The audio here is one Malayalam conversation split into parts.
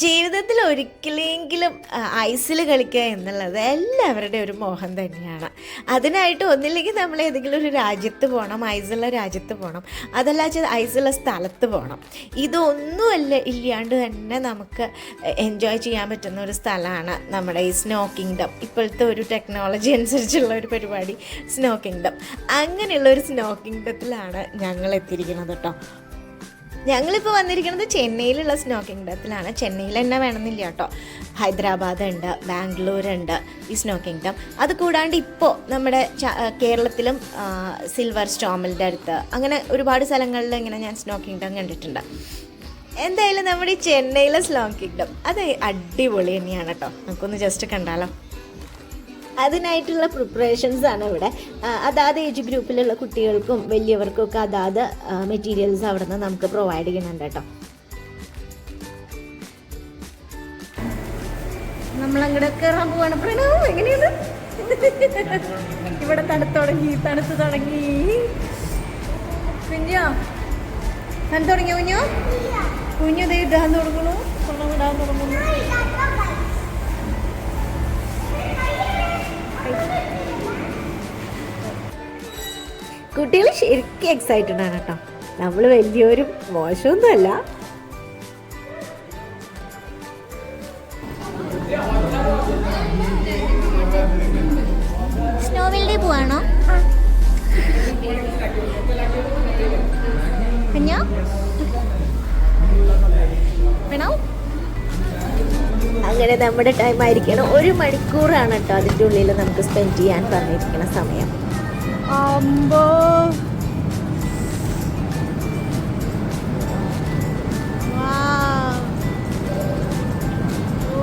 ജീവിതത്തിൽ ഒരിക്കലെങ്കിലും ഐസിൽ കളിക്കുക എന്നുള്ളത് എല്ലാവരുടെയും ഒരു മോഹം തന്നെയാണ്. അതിനായിട്ട് ഒന്നില്ലെങ്കിൽ നമ്മൾ ഏതെങ്കിലും ഒരു രാജ്യത്ത് പോകണം, ഐസുള്ള രാജ്യത്ത് പോകണം, അതല്ല ഐസുള്ള സ്ഥലത്ത് പോകണം. ഇതൊന്നുമല്ല ഇല്ലാണ്ട് തന്നെ നമുക്ക് എൻജോയ് ചെയ്യാൻ പറ്റുന്ന ഒരു സ്ഥലമാണ് നമ്മുടെ ഈ സ്നോ കിങ്ഡം. ഇപ്പോഴത്തെ ഒരു ടെക്നോളജി അനുസരിച്ചുള്ള ഒരു പരിപാടി സ്നോ കിങ്ഡം. അങ്ങനെയുള്ള ഒരു സ്നോ കിങ്ഡത്തിലാണ് ഞങ്ങൾ എത്തിയിരിക്കുന്നത് കേട്ടോ. ഞങ്ങളിപ്പോൾ വന്നിരിക്കുന്നത് ചെന്നൈയിലുള്ള സ്നോ കിങ്ഡത്തിലാണ്. ചെന്നൈയിൽ തന്നെ വേണമെന്നില്ല കേട്ടോ, ഹൈദരാബാദ് ഉണ്ട്, ബാംഗ്ലൂരുണ്ട് ഈ സ്നോ കിങ്ഡം. അത് കൂടാണ്ട് ഇപ്പോൾ നമ്മുടെ കേരളത്തിലും സിൽവർ സ്റ്റോമിൻ്റെ അടുത്ത് അങ്ങനെ ഒരുപാട് സ്ഥലങ്ങളിൽ ഇങ്ങനെ ഞാൻ സ്നോ കിങ്ഡം കണ്ടിട്ടുണ്ട്. എന്തായാലും നമ്മുടെ ഈ ചെന്നൈയിലെ സ്നോ കിങ്ഡം അത് അടിപൊളി തന്നെയാണ് കേട്ടോ. നമുക്കൊന്ന് ജസ്റ്റ് കണ്ടാലോ. അതിനായിട്ടുള്ള പ്രിപ്പറേഷൻസ് ആണ് ഇവിടെ. അതാത് ഏജ് ഗ്രൂപ്പിലുള്ള കുട്ടികൾക്കും വലിയവർക്കും ഒക്കെ അതാത് മെറ്റീരിയൽസ് അവിടെ നിന്ന് നമുക്ക് പ്രൊവൈഡ് ചെയ്യുന്നുണ്ട് കേട്ടോ. നമ്മളങ്ങോട്ട് കയറാൻ പോവാണ്. പ്രണവ് എങ്ങനെയാണ്? ഇവിടെ തണുത്ത് തുടങ്ങി. കുഞ്ഞോ തണുത്ത് തുടങ്ങിയോ? കുഞ്ഞു ഇടാൻ തുടങ്ങണു. കുട്ടികൾ ശരിക്കും എക്സൈറ്റഡ് ആണ് കേട്ടോ. നമ്മൾ വലിയൊരു മോശമൊന്നുമല്ല. സ്നോവിൽഡേ പോവാണോ? കുഞ്ഞോ വേണോ? അങ്ങനെ നമ്മുടെ ടൈം ആയിരിക്കണം. 1 മണിക്കൂറാണ് കേട്ടോ അതിൻ്റെ ഉള്ളിൽ നമുക്ക് സ്പെൻഡ് ചെയ്യാൻ പറഞ്ഞിരിക്കുന്ന സമയം. അമ്പോ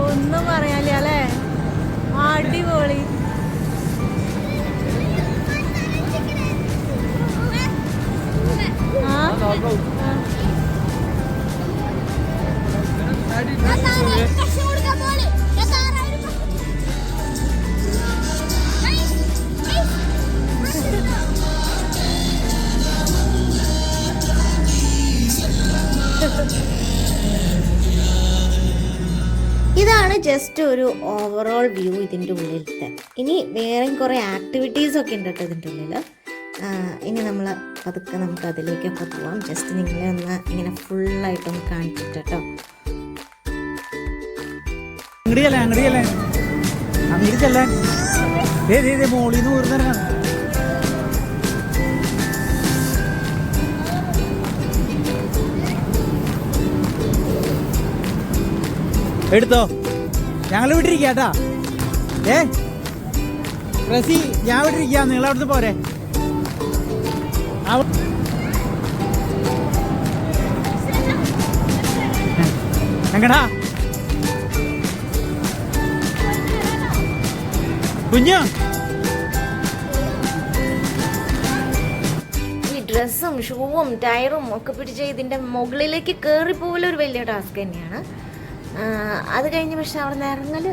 ഒന്നും പറയാനില്ല അല്ലേ, അടിപൊളി. ഇതാണ് ജസ്റ്റ് ഒരു ഓവറോൾ വ്യൂ ഇതിൻ്റെ ഉള്ളിലത്തെ. ഇനി വേറെ കുറേ ആക്ടിവിറ്റീസൊക്കെ ഉണ്ട് കേട്ടോ ഇതിൻ്റെ ഉള്ളിൽ. ഇനി നമ്മൾ പതുക്കെ നമുക്ക് അതിലേക്കൊക്കെ പോവാം. ജസ്റ്റ് നിങ്ങളെ ഒന്ന് ഇങ്ങനെ ഫുള്ളായിട്ടൊന്ന് കാണിച്ചിട്ട് കേട്ടോ. എടുത്തോ, ഞങ്ങൾ വിട്ടിരിക്കാട്ടാ. റസി ഞാൻ വിട്ടിരിക്കാം, നിങ്ങൾ അവിടുന്ന് പോരെ. എങ്ങടാ കുഞ്ഞു? ഈ ഡ്രസ്സും ഷൂവും ടയറും ഒക്കെ പിടിച്ച് ഇതിൻ്റെ മുകളിലേക്ക് കയറിപ്പോലൊരു വലിയ ടാസ്ക് തന്നെയാണ്. അത് കഴിഞ്ഞ് പക്ഷെ അവിടെ നിന്ന് ഇറങ്ങൽ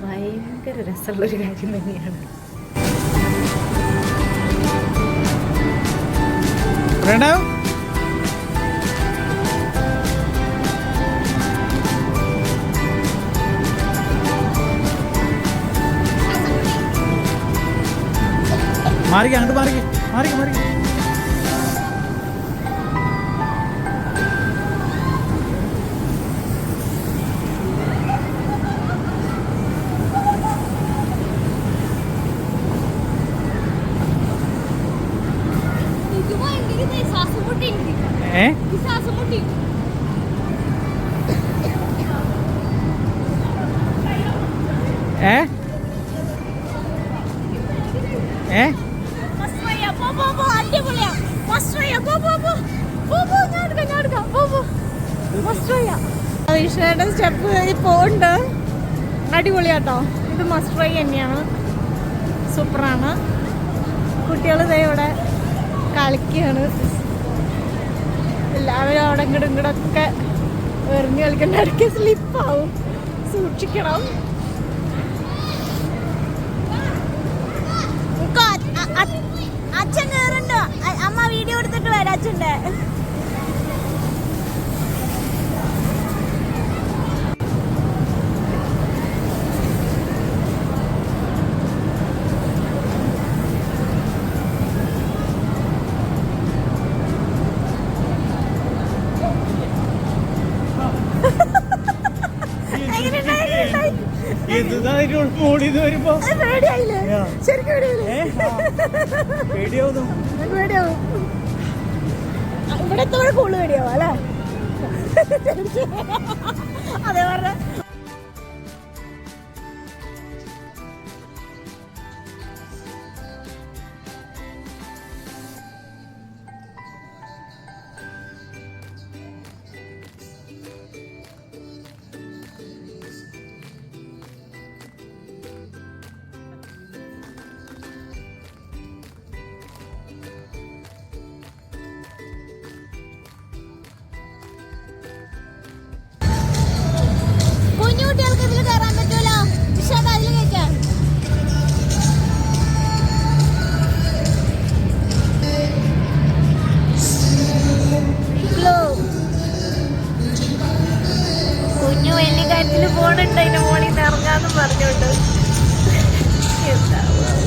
ഭയങ്കര രസമുള്ളൊരു കാര്യം തന്നെയാണ്. മാറിക്ക, അങ്ങോട്ട് മാറിക്ക. വിഷ്ണുവേട്ടൻ സ്റ്റെപ്പ് പോണ്ട് അടിപൊളിയാട്ടോ. ഇത് മസ്റ്റ് ട്രൈ തന്നെയാണ്, സൂപ്പറാണ്. കുട്ടികൾ ഇവിടെ കളിക്കുകയാണ്. എല്ലാവരും അവിടെ ഇങ്ങോട്ടൊക്കെ എറിഞ്ഞ് കളിക്കേണ്ട, ഇടയ്ക്ക് സ്ലിപ്പാവും, സൂക്ഷിക്കണം. അച്ഛൻ കേറുണ്ടോ? അമ്മ വീഡിയോ എടുത്തിട്ട് വരാം അച്ഛൻ്റെ. മോളിന്ന് വരുമ്പോ പേടിയായില്ലേ? ശരിക്കും പേടിയാവുന്നു. പേടിയാവും. ഇവിടെ എത്തോടെ കൂടുതൽ പേടിയാവും അല്ലേ? അതേ പറഞ്ഞ കുഞ്ഞുകുട്ടികൾക്ക് ഇതിൽ കയറാൻ പറ്റൂലോ. പക്ഷെ അത് അതിൽ കയറ്റാം. കുഞ്ഞു വലിയ കാര്യത്തിൽ പോണുണ്ട് അതിന്റെ മോളിൽ നിന്ന് ഇറങ്ങാന്നും പറഞ്ഞോണ്ട്. അതേപോലെ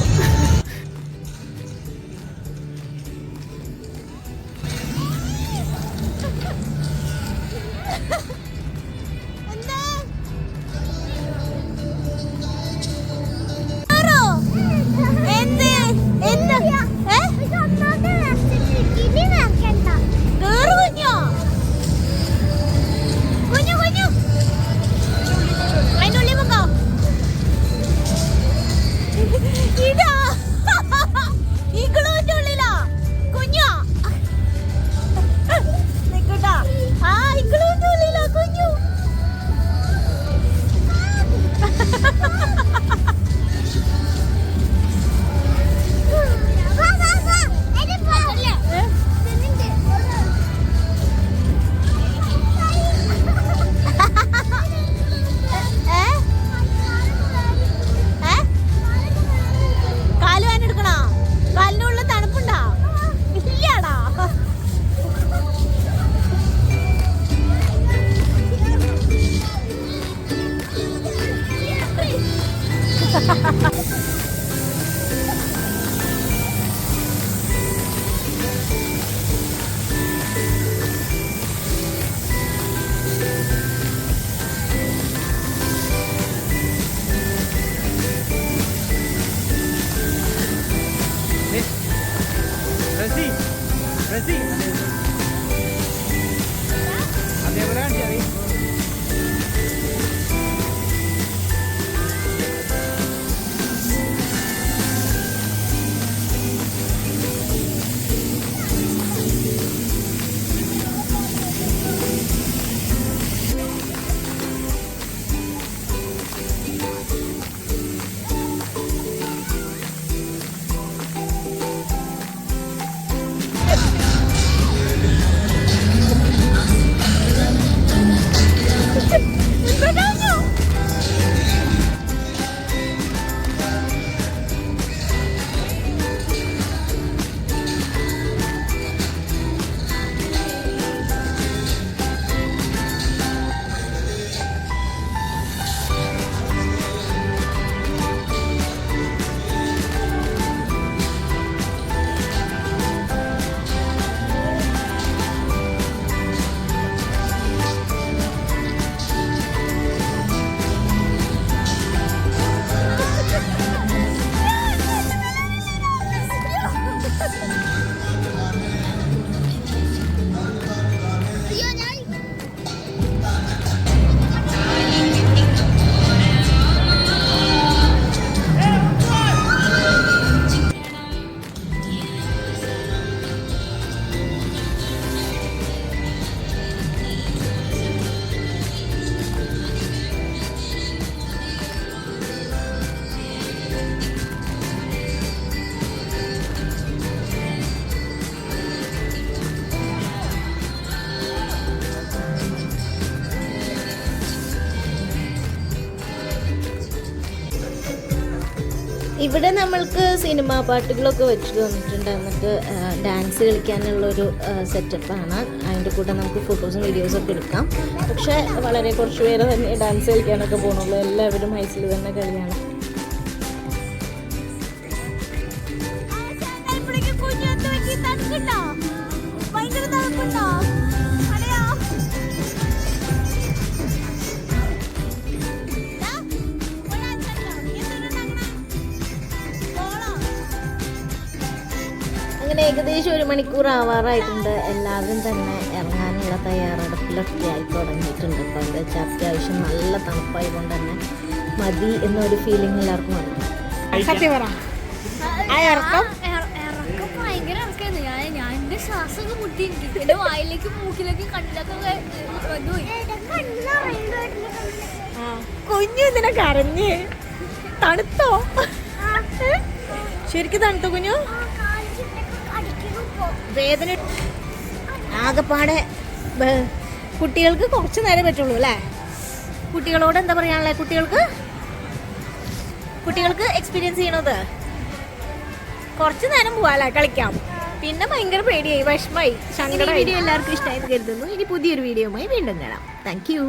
ഇവിടെ നമ്മൾക്ക് സിനിമാ പാട്ടുകളൊക്കെ വെച്ചിട്ട് തന്നിട്ടുണ്ട്. എന്നിട്ട് ഡാൻസ് കളിക്കാനുള്ളൊരു സെറ്റപ്പാണ്. അതിൻ്റെ കൂടെ നമുക്ക് ഫോട്ടോസും വീഡിയോസൊക്കെ എടുക്കാം. പക്ഷേ വളരെ കുറച്ച് പേര് തന്നെ ഡാൻസ് കളിക്കാനൊക്കെ പോകണുള്ളൂ. എല്ലാവരും ഐസിൽ തന്നെ കളിയാണ്. അങ്ങനെ ഏകദേശം 1 മണിക്കൂർ ആവാറായിട്ടുണ്ട്. എല്ലാവരും തന്നെ ഇറങ്ങാനുള്ള തയ്യാറെടുപ്പിലൊക്കെ ആയി തുടങ്ങിയിട്ടുണ്ട്. അപ്പോൾ എന്താ വെച്ചാൽ അത്യാവശ്യം നല്ല തണുപ്പായത് കൊണ്ട് തന്നെ മതി എന്നൊരു ഫീലിംഗ് എല്ലാവർക്കും വന്നു. ഇറക്കം ഭയങ്കര ഇറക്കായിരുന്നു. ഞാൻ എന്റെ ശ്വാസം മുട്ടി എന്റെ വായിലേക്ക് മൂക്കിലേക്ക് കണ്ണിലൊക്കെ കുഞ്ഞു ഇതിനെ കരഞ്ഞ് തണുത്തോ? ശരിക്കും തണുത്തോ കുഞ്ഞു? വേദന ആകെപ്പാടെ. കുട്ടികൾക്ക് കുറച്ച് നേരം പറ്റുള്ളൂ അല്ലേ? കുട്ടികളോട് എന്താ പറയാനുള്ളേ? കുട്ടികൾക്ക് എക്സ്പീരിയൻസ് ചെയ്യണത് കുറച്ച് നേരം പോവാല്ലേ, കളിക്കാം. പിന്നെ ഭയങ്കര പേടിയായി, വിഷമായി, സങ്കടമായി. വീഡിയോ എല്ലാവർക്കും ഇഷ്ടമായെന്ന് കരുതുന്നു. ഇനി പുതിയൊരു വീഡിയോയുമായി വീണ്ടും കാണാം. Thank you.